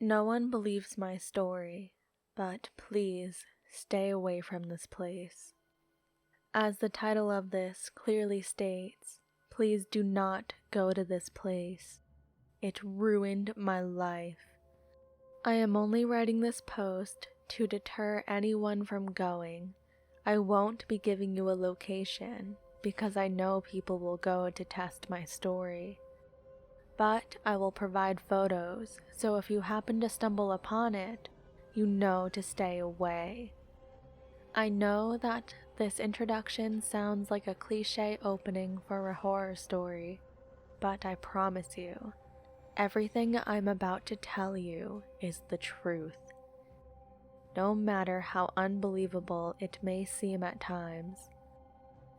No one believes my story, but please stay away from this place. As the title of this clearly states, please do not go to this place. It ruined my life. I am only writing this post to deter anyone from going. I won't be giving you a location because I know people will go to test my story. But I will provide photos, so if you happen to stumble upon it, you know to stay away. I know that this introduction sounds like a cliche opening for a horror story, but I promise you, everything I'm about to tell you is the truth. No matter how unbelievable it may seem at times.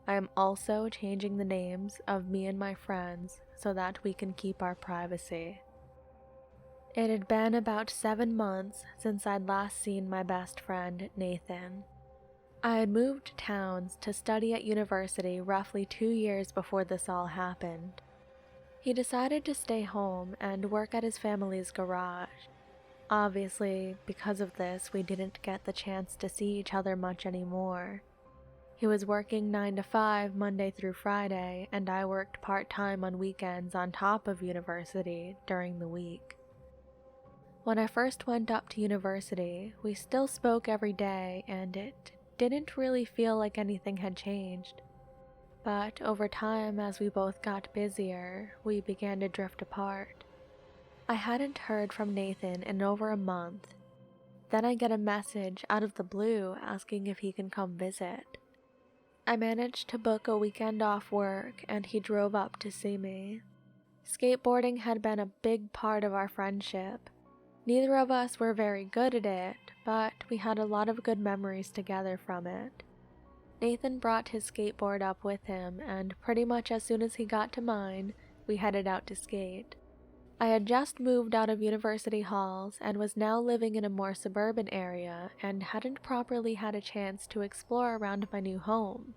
I am also changing the names of me and my friends so that we can keep our privacy. It had been about 7 months since I'd last seen my best friend, Nathan. I had moved towns to study at university roughly 2 years before this all happened. He decided to stay home and work at his family's garage. Obviously, because of this, we didn't get the chance to see each other much anymore. He was working 9 to 5 Monday through Friday, and I worked part-time on weekends on top of university during the week. When I first went up to university, we still spoke every day, and it didn't really feel like anything had changed. But over time, as we both got busier, we began to drift apart. I hadn't heard from Nathan in over a month. Then I get a message out of the blue asking if he can come visit. I managed to book a weekend off work, and he drove up to see me. Skateboarding had been a big part of our friendship. Neither of us were very good at it, but we had a lot of good memories together from it. Nathan brought his skateboard up with him, and pretty much as soon as he got to mine, we headed out to skate. I had just moved out of university halls and was now living in a more suburban area and hadn't properly had a chance to explore around my new home.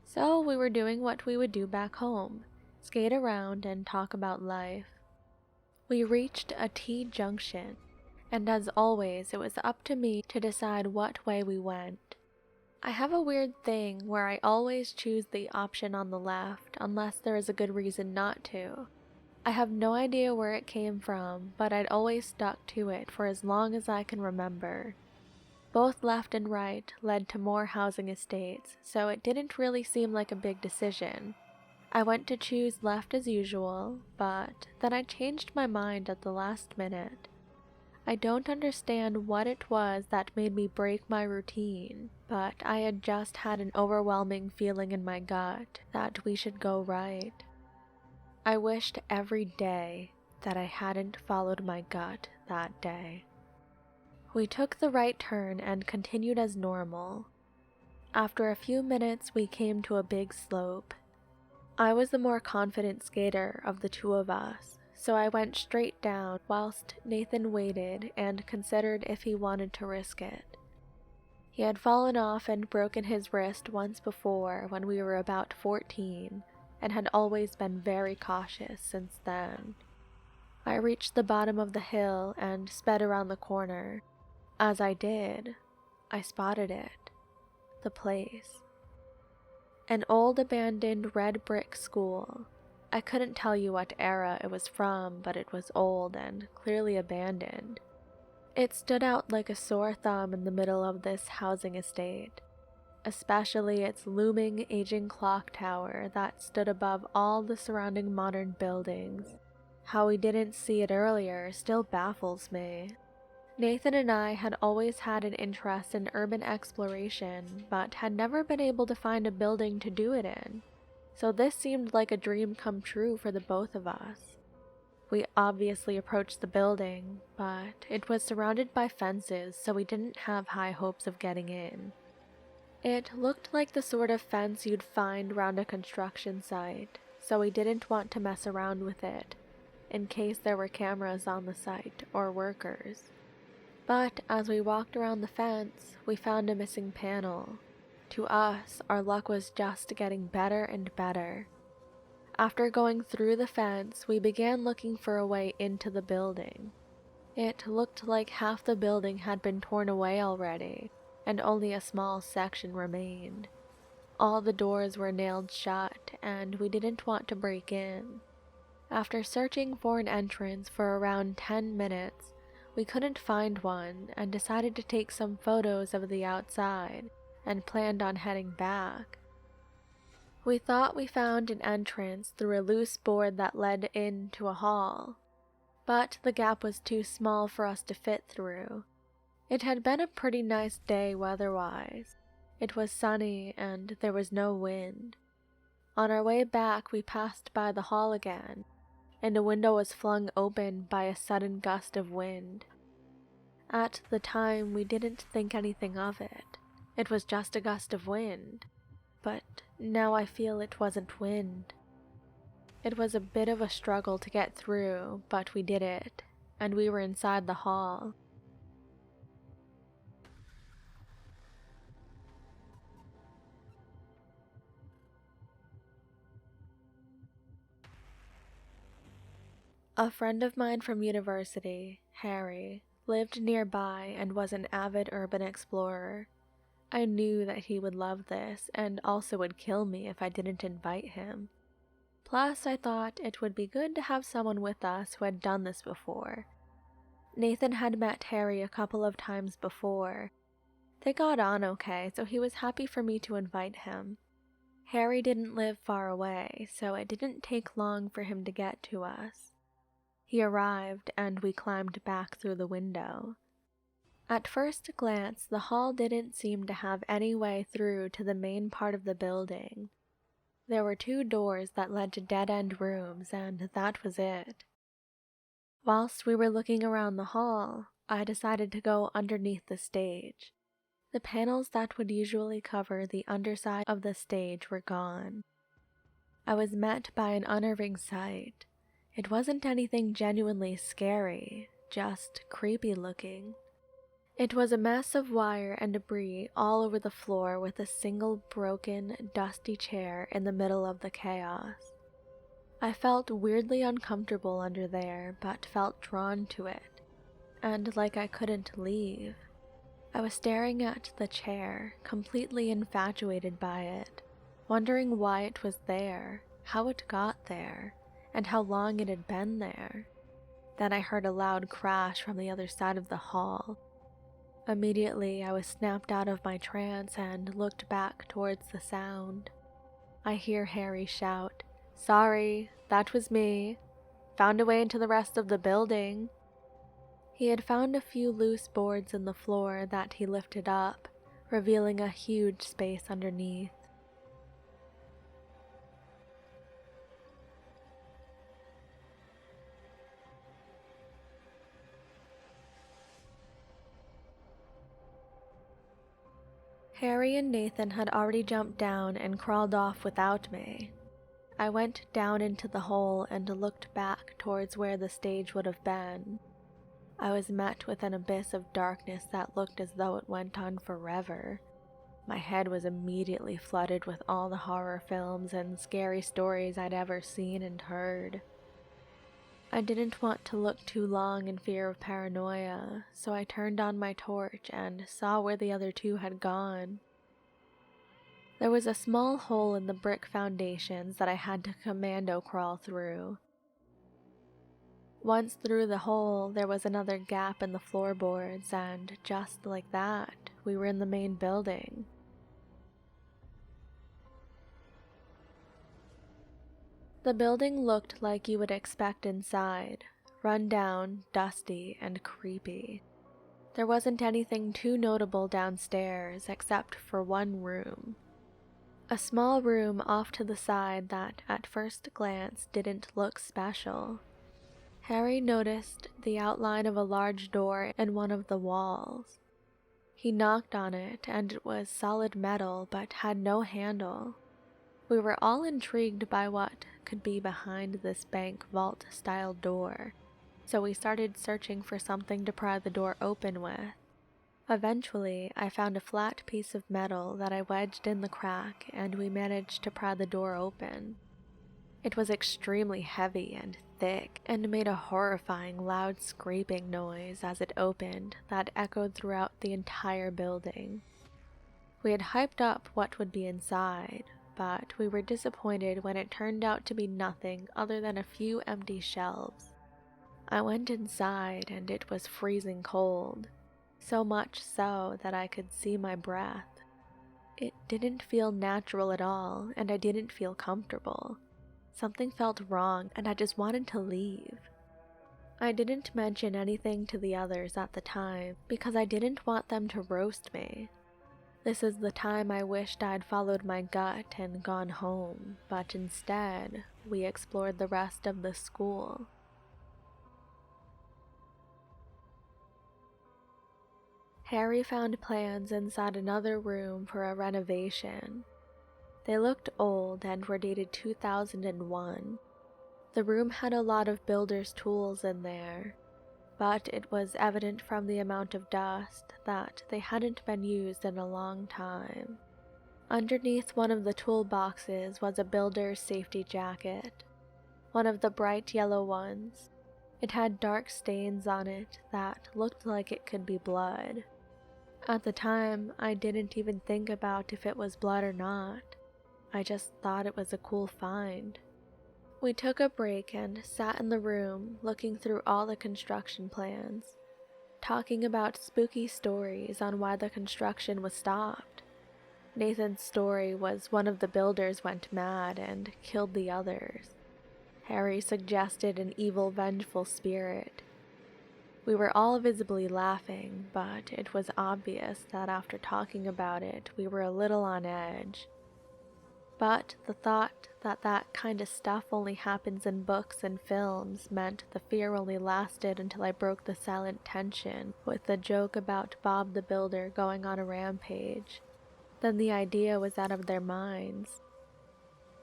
So we were doing what we would do back home, skate around and talk about life. We reached a T-junction, and as always, it was up to me to decide what way we went. I have a weird thing where I always choose the option on the left unless there is a good reason not to. I have no idea where it came from, but I'd always stuck to it for as long as I can remember. Both left and right led to more housing estates, so it didn't really seem like a big decision. I went to choose left as usual, but then I changed my mind at the last minute. I don't understand what it was that made me break my routine, but I had just had an overwhelming feeling in my gut that we should go right. I wished every day that I hadn't followed my gut that day. We took the right turn and continued as normal. After a few minutes, we came to a big slope. I was the more confident skater of the two of us, so I went straight down whilst Nathan waited and considered if he wanted to risk it. He had fallen off and broken his wrist once before when we were about 14, and had always been very cautious since then. I reached the bottom of the hill and sped around the corner. As I did, I spotted it. The place. An old abandoned red brick school. I couldn't tell you what era it was from, but it was old and clearly abandoned. It stood out like a sore thumb in the middle of this housing estate, especially its looming aging clock tower that stood above all the surrounding modern buildings. How we didn't see it earlier still baffles me. Nathan and I had always had an interest in urban exploration, but had never been able to find a building to do it in, so this seemed like a dream come true for the both of us. We obviously approached the building, but it was surrounded by fences, so we didn't have high hopes of getting in. It looked like the sort of fence you'd find around a construction site, so we didn't want to mess around with it, in case there were cameras on the site or workers. But as we walked around the fence, we found a missing panel. To us, our luck was just getting better and better. After going through the fence, we began looking for a way into the building. It looked like half the building had been torn away already, and only a small section remained. All the doors were nailed shut, and we didn't want to break in. After searching for an entrance for around 10 minutes, we couldn't find one and decided to take some photos of the outside and planned on heading back. We thought we found an entrance through a loose board that led into a hall, but the gap was too small for us to fit through. It had been a pretty nice day weather-wise. It was sunny and there was no wind. On our way back, we passed by the hall again, and a window was flung open by a sudden gust of wind. At the time, we didn't think anything of it. It was just a gust of wind, but now I feel it wasn't wind. It was a bit of a struggle to get through, but we did it, and we were inside the hall. A friend of mine from university, Harry, lived nearby and was an avid urban explorer. I knew that he would love this and also would kill me if I didn't invite him. Plus, I thought it would be good to have someone with us who had done this before. Nathan had met Harry a couple of times before. They got on okay, so he was happy for me to invite him. Harry didn't live far away, so it didn't take long for him to get to us. He arrived, and we climbed back through the window. At first glance, the hall didn't seem to have any way through to the main part of the building. There were 2 doors that led to dead-end rooms, and that was it. Whilst we were looking around the hall, I decided to go underneath the stage. The panels that would usually cover the underside of the stage were gone. I was met by an unnerving sight. It wasn't anything genuinely scary, just creepy looking. It was a mess of wire and debris all over the floor with a single broken, dusty chair in the middle of the chaos. I felt weirdly uncomfortable under there, but felt drawn to it, and like I couldn't leave. I was staring at the chair, completely infatuated by it, wondering why it was there, how it got there, and how long it had been there. Then I heard a loud crash from the other side of the hall. Immediately, I was snapped out of my trance and looked back towards the sound. I hear Harry shout, "Sorry, that was me. Found a way into the rest of the building." He had found a few loose boards in the floor that he lifted up, revealing a huge space underneath. Harry and Nathan had already jumped down and crawled off without me. I went down into the hole and looked back towards where the stage would have been. I was met with an abyss of darkness that looked as though it went on forever. My head was immediately flooded with all the horror films and scary stories I'd ever seen and heard. I didn't want to look too long in fear of paranoia, so I turned on my torch and saw where the other 2 had gone. There was a small hole in the brick foundations that I had to commando crawl through. Once through the hole, there was another gap in the floorboards, and just like that, we were in the main building. The building looked like you would expect inside, run down, dusty, and creepy. There wasn't anything too notable downstairs except for one room. A small room off to the side that, at first glance, didn't look special. Harry noticed the outline of a large door in one of the walls. He knocked on it, and it was solid metal but had no handle. We were all intrigued by what could be behind this bank vault-style door, so we started searching for something to pry the door open with. Eventually, I found a flat piece of metal that I wedged in the crack, and we managed to pry the door open. It was extremely heavy and thick and made a horrifying loud scraping noise as it opened that echoed throughout the entire building. We had hyped up what would be inside, but we were disappointed when it turned out to be nothing other than a few empty shelves. I went inside and it was freezing cold, so much so that I could see my breath. It didn't feel natural at all, and I didn't feel comfortable. Something felt wrong, and I just wanted to leave. I didn't mention anything to the others at the time because I didn't want them to roast me. This is the time I wished I'd followed my gut and gone home, but instead, we explored the rest of the school. Harry found plans inside another room for a renovation. They looked old and were dated 2001. The room had a lot of builder's tools in there, but it was evident from the amount of dust that they hadn't been used in a long time. Underneath one of the toolboxes was a builder's safety jacket, one of the bright yellow ones. It had dark stains on it that looked like it could be blood. At the time, I didn't even think about if it was blood or not. I just thought it was a cool find. We took a break and sat in the room looking through all the construction plans, talking about spooky stories on why the construction was stopped. Nathan's story was one of the builders went mad and killed the others. Harry suggested an evil, vengeful spirit. We were all visibly laughing, but it was obvious that after talking about it, we were a little on edge. But the thought that that kind of stuff only happens in books and films meant the fear only lasted until I broke the silent tension with the joke about Bob the Builder going on a rampage. Then the idea was out of their minds.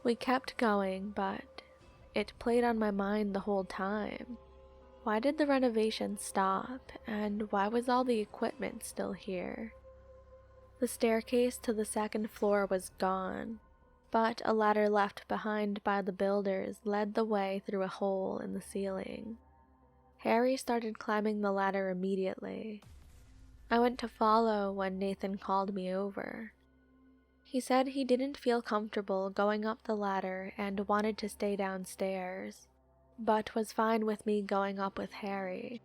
We kept going, but it played on my mind the whole time. Why did the renovation stop, and why was all the equipment still here? The staircase to the second floor was gone, but a ladder left behind by the builders led the way through a hole in the ceiling. Harry started climbing the ladder immediately. I went to follow when Nathan called me over. He said he didn't feel comfortable going up the ladder and wanted to stay downstairs, but was fine with me going up with Harry.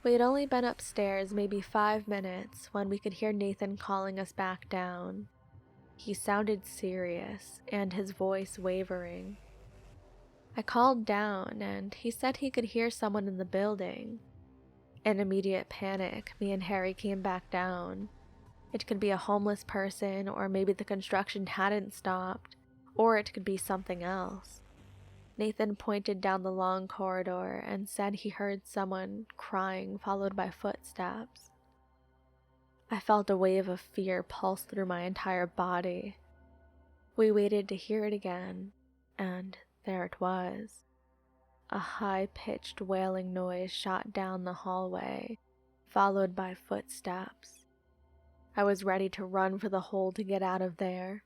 We had only been upstairs maybe 5 minutes when we could hear Nathan calling us back down. He sounded serious, and his voice wavering. I called down, and he said he could hear someone in the building. In immediate panic, me and Harry came back down. It could be a homeless person, or maybe the construction hadn't stopped, or it could be something else. Nathan pointed down the long corridor and said he heard someone crying, followed by footsteps. I felt a wave of fear pulse through my entire body. We waited to hear it again, and there it was. A high-pitched wailing noise shot down the hallway, followed by footsteps. I was ready to run for the hole to get out of there.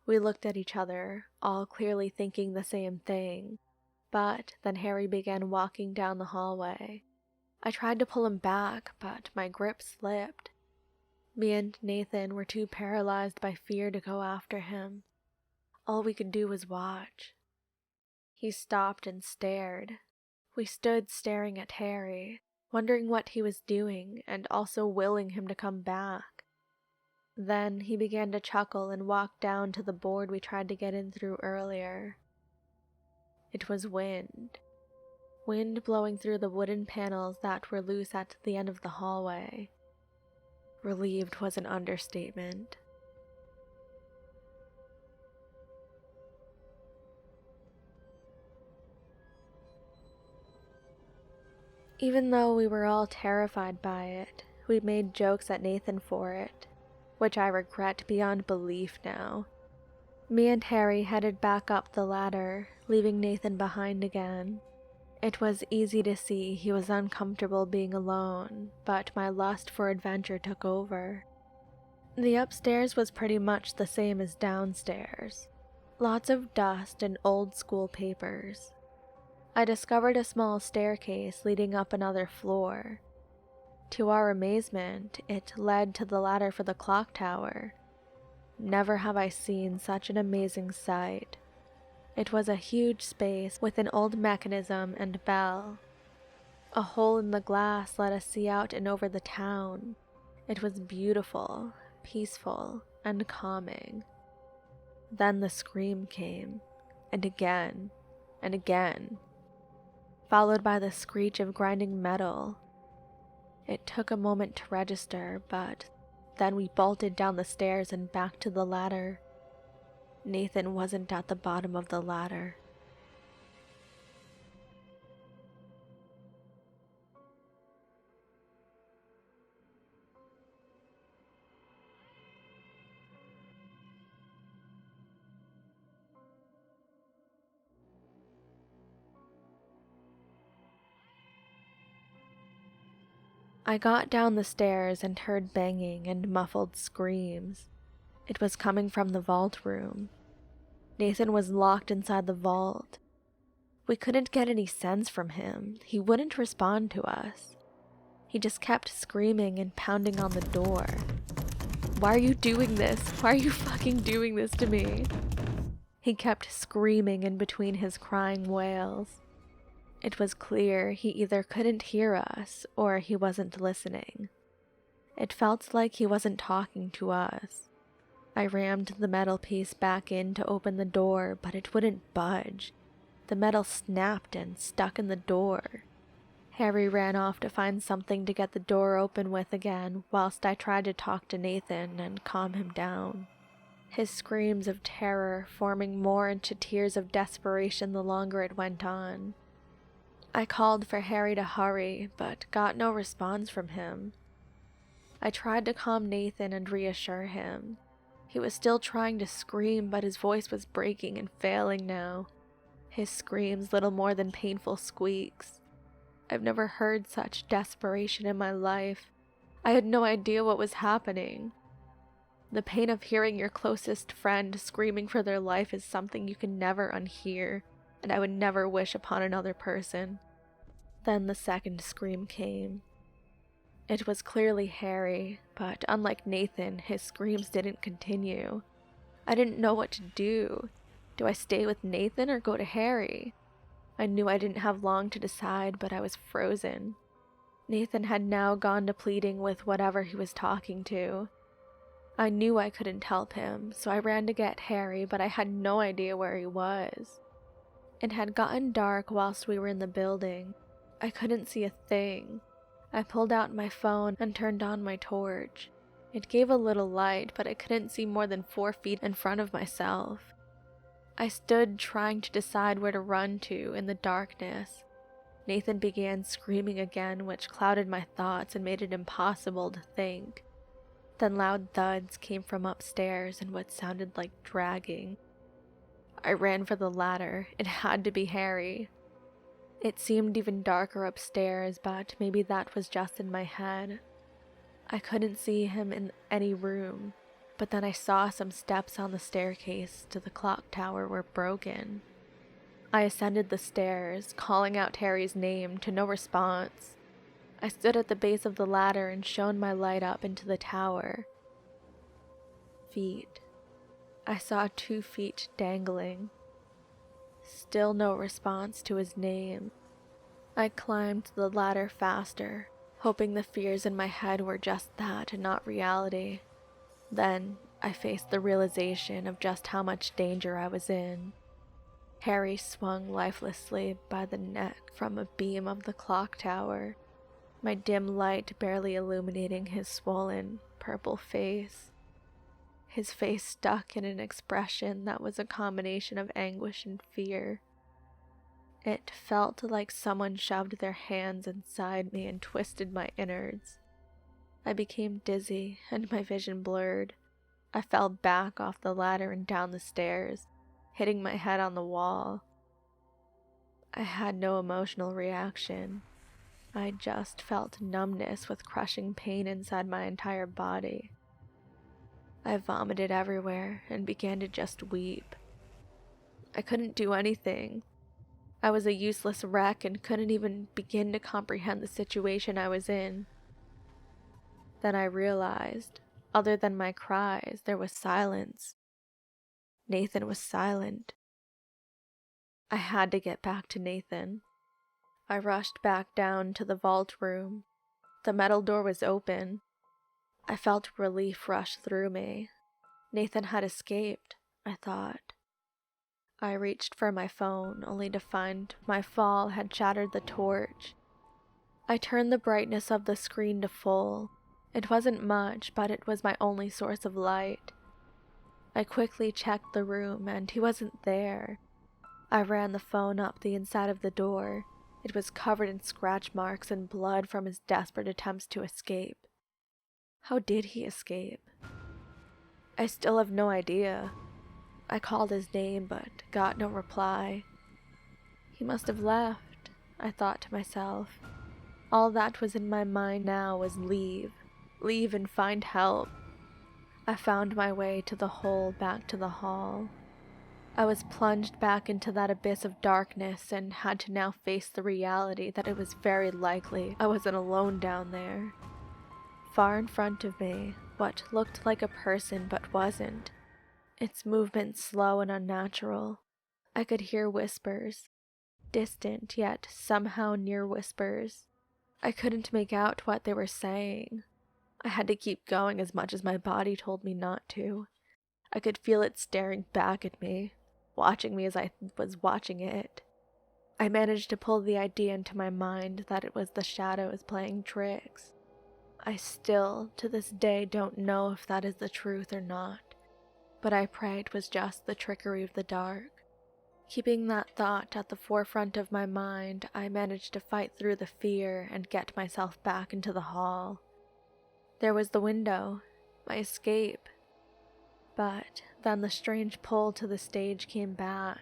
We looked at each other, all clearly thinking the same thing, but then Harry began walking down the hallway. I tried to pull him back, but my grip slipped. Me and Nathan were too paralyzed by fear to go after him. All we could do was watch. He stopped and stared. We stood staring at Harry, wondering what he was doing and also willing him to come back. Then he began to chuckle and walk down to the board we tried to get in through earlier. It was wind. Wind blowing through the wooden panels that were loose at the end of the hallway. Relieved was an understatement. Even though we were all terrified by it, we made jokes at Nathan for it, which I regret beyond belief now. Me and Harry headed back up the ladder, leaving Nathan behind again. It was easy to see he was uncomfortable being alone, but my lust for adventure took over. The upstairs was pretty much the same as downstairs. Lots of dust and old school papers. I discovered a small staircase leading up another floor. To our amazement, it led to the ladder for the clock tower. Never have I seen such an amazing sight. It was a huge space with an old mechanism and bell. A hole in the glass let us see out and over the town. It was beautiful, peaceful, and calming. Then the scream came, and again, followed by the screech of grinding metal. It took a moment to register, but then we bolted down the stairs and back to the ladder. Nathan wasn't at the bottom of the ladder. I got down the stairs and heard banging and muffled screams. It was coming from the vault room. Nathan was locked inside the vault. We couldn't get any sense from him. He wouldn't respond to us. He just kept screaming and pounding on the door. Why are you doing this? Why are you fucking doing this to me? He kept screaming in between his crying wails. It was clear he either couldn't hear us or he wasn't listening. It felt like he wasn't talking to us. I rammed the metal piece back in to open the door, but it wouldn't budge. The metal snapped and stuck in the door. Harry ran off to find something to get the door open with again, whilst I tried to talk to Nathan and calm him down. His screams of terror forming more into tears of desperation the longer it went on. I called for Harry to hurry, but got no response from him. I tried to calm Nathan and reassure him. He was still trying to scream, but his voice was breaking and failing now. His screams little more than painful squeaks. I've never heard such desperation in my life. I had no idea what was happening. The pain of hearing your closest friend screaming for their life is something you can never unhear, and I would never wish upon another person. Then the second scream came. It was clearly Harry, but unlike Nathan, his screams didn't continue. I didn't know what to do. Do I stay with Nathan or go to Harry? I knew I didn't have long to decide, but I was frozen. Nathan had now gone to pleading with whatever he was talking to. I knew I couldn't help him, so I ran to get Harry, but I had no idea where he was. It had gotten dark whilst we were in the building. I couldn't see a thing. I pulled out my phone and turned on my torch. It gave a little light, but I couldn't see more than 4 feet in front of myself. I stood trying to decide where to run to in the darkness. Nathan began screaming again, which clouded my thoughts and made it impossible to think. Then loud thuds came from upstairs and what sounded like dragging. I ran for the ladder. It had to be Harry. It seemed even darker upstairs, but maybe that was just in my head. I couldn't see him in any room, but then I saw some steps on the staircase to the clock tower were broken. I ascended the stairs, calling out Harry's name to no response. I stood at the base of the ladder and shone my light up into the tower. Feet. I saw 2 feet dangling. Still no response to his name. I climbed the ladder faster, hoping the fears in my head were just that and not reality. Then I faced the realization of just how much danger I was in. Harry swung lifelessly by the neck from a beam of the clock tower, my dim light barely illuminating his swollen, purple face. His face stuck in an expression that was a combination of anguish and fear. It felt like someone shoved their hands inside me and twisted my innards. I became dizzy and my vision blurred. I fell back off the ladder and down the stairs, hitting my head on the wall. I had no emotional reaction. I just felt numbness with crushing pain inside my entire body. I vomited everywhere and began to just weep. I couldn't do anything. I was a useless wreck and couldn't even begin to comprehend the situation I was in. Then I realized, other than my cries, there was silence. Nathan was silent. I had to get back to Nathan. I rushed back down to the vault room. The metal door was open. I felt relief rush through me. Nathan had escaped, I thought. I reached for my phone, only to find my fall had shattered the torch. I turned the brightness of the screen to full. It wasn't much, but it was my only source of light. I quickly checked the room, and he wasn't there. I ran the phone up the inside of the door. It was covered in scratch marks and blood from his desperate attempts to escape. How did he escape? I still have no idea. I called his name, but got no reply. He must have left, I thought to myself. All that was in my mind now was leave. Leave and find help. I found my way to the hole back to the hall. I was plunged back into that abyss of darkness and had to now face the reality that it was very likely I wasn't alone down there. Far in front of me, what looked like a person but wasn't. Its movement slow and unnatural. I could hear whispers. Distant, yet somehow near whispers. I couldn't make out what they were saying. I had to keep going as much as my body told me not to. I could feel it staring back at me, watching me as I was watching it. I managed to pull the idea into my mind that it was the shadows playing tricks. I still, to this day, don't know if that is the truth or not, but I pray it was just the trickery of the dark. Keeping that thought at the forefront of my mind, I managed to fight through the fear and get myself back into the hall. There was the window, my escape. But then the strange pull to the stage came back.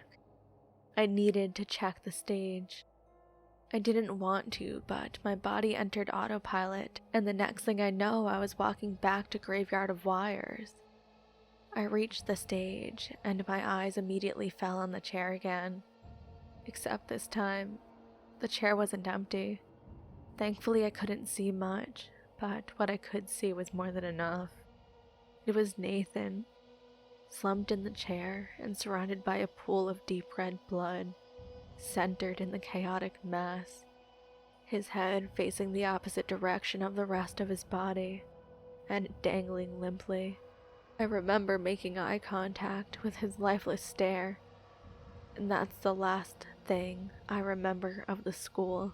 I needed to check the stage. I didn't want to, but my body entered autopilot, and the next thing I know, I was walking back to Graveyard of Wires. I reached the stage, and my eyes immediately fell on the chair again. Except this time, the chair wasn't empty. Thankfully, I couldn't see much, but what I could see was more than enough. It was Nathan, slumped in the chair and surrounded by a pool of deep red blood, centered in the chaotic mess, his head facing the opposite direction of the rest of his body, and dangling limply. I remember making eye contact with his lifeless stare, and that's the last thing I remember of the school.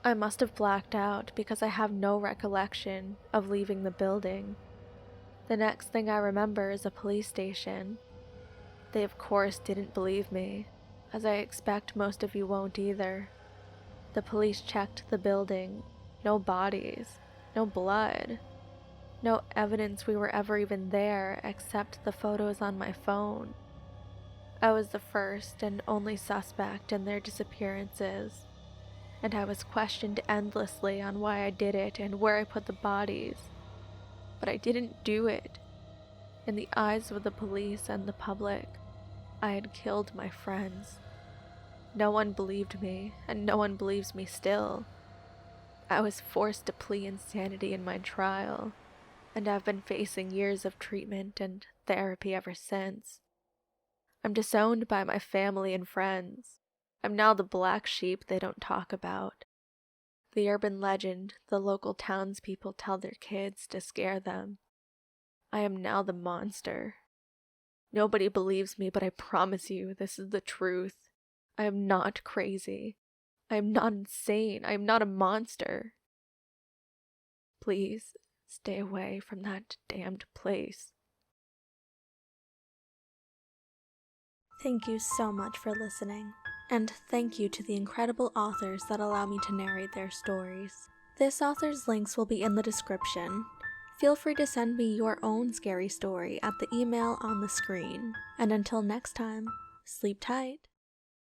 I must have blacked out because I have no recollection of leaving the building. The next thing I remember is a police station. They of course didn't believe me, as I expect most of you won't either. The police checked the building. No bodies, no blood, no evidence we were ever even there except the photos on my phone. I was the first and only suspect in their disappearances, and I was questioned endlessly on why I did it and where I put the bodies. But I didn't do it. In the eyes of the police and the public, I had killed my friends. No one believed me, and no one believes me still. I was forced to plead insanity in my trial, and I've been facing years of treatment and therapy ever since. I'm disowned by my family and friends. I'm now the black sheep they don't talk about. The urban legend the local townspeople tell their kids to scare them. I am now the monster. Nobody believes me, but I promise you this is the truth. I am not crazy. I am not insane. I am not a monster. Please, stay away from that damned place. Thank you so much for listening, and thank you to the incredible authors that allow me to narrate their stories. This author's links will be in the description. Feel free to send me your own scary story at the email on the screen. And until next time, sleep tight.